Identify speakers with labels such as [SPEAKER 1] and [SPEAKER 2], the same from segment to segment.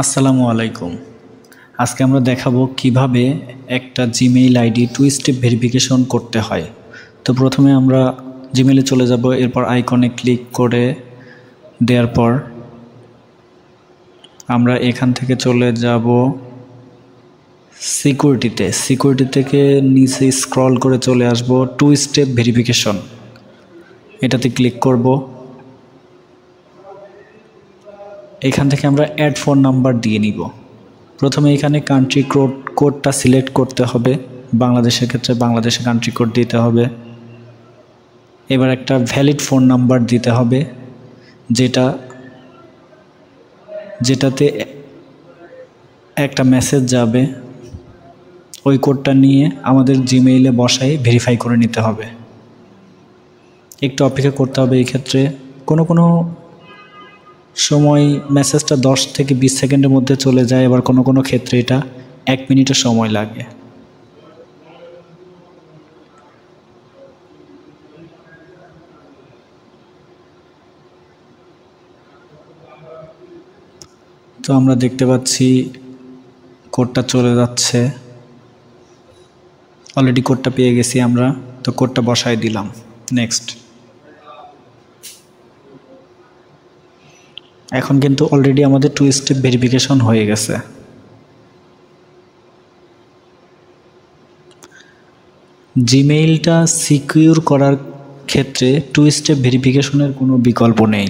[SPEAKER 1] আসসালামু আলাইকুম। আজকে আমরা দেখাবো কিভাবে একটা Gmail ID two step verification করতে হয়। তো প্রথমে আমরা জিমেইলে চলে যাব, এরপর আইকনে ক্লিক করে দেওয়ার পর আমরা এখান থেকে চলে যাব সিকিউরিটি থেকে নিচে স্ক্রল করে চলে আসব টু স্টেপ ভেরিফিকেশন, এটাতে ক্লিক করব। এখান থেকে আমরা অ্যাড ফোন নাম্বার দিয়ে নিব। প্রথমে এখানে কান্ট্রি কোডটা সিলেক্ট করতে হবে, বাংলাদেশের ক্ষেত্রে বাংলাদেশের কান্ট্রি কোড দিতে হবে। এবার একটা ভ্যালিড ফোন নাম্বার দিতে হবে, যেটাতে একটা মেসেজ যাবে। ওই কোডটা নিয়ে আমাদের জিমেইলে বসাই ভেরিফাই করে নিতে হবে। একটু অপেক্ষা করতে হবে। এই ক্ষেত্রে কোনো সময় মেসেজটা 10 থেকে 20 সেকেন্ডের মধ্যে চলে যায়, আবার কোনো ক্ষেত্রে এটা 1 মিনিটের সময় লাগে। তো আমরা দেখতে পাচ্ছি কোডটা চলে যাচ্ছে। অলরেডি কোডটা পেয়ে গেছি আমরা, তো কোডটা বসায় দিলাম। নেক্সট। এখন কিন্তু অলরেডি আমাদের টু স্টেপ ভেরিফিকেশন হয়ে গেছে। জিমেইলটা সিকিউর করার ক্ষেত্রে টু স্টেপ ভেরিফিকেশনের কোনো বিকল্প নেই।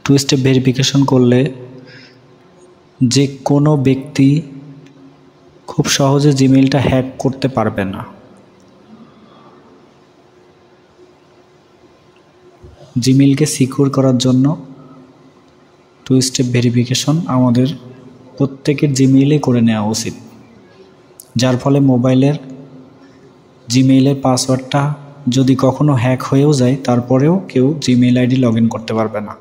[SPEAKER 1] টু স্টেপ ভেরিফিকেশন করলে যে কোনো ব্যক্তি খুব সহজে জিমেইলটা হ্যাক করতে পারবে না। জিমেইলকে সিকিউর করার জন্য টু স্টেপ ভেরিফিকেশন আমাদের প্রত্যেকের জিমেইলে করে নেওয়া উচিত, যার ফলে মোবাইলের জিমেইলের পাসওয়ার্ডটা যদি কখনো হ্যাক হয়েও যায়, তারপরেও কেউ জিমেইল আইডি লগ ইন করতে পারবে না।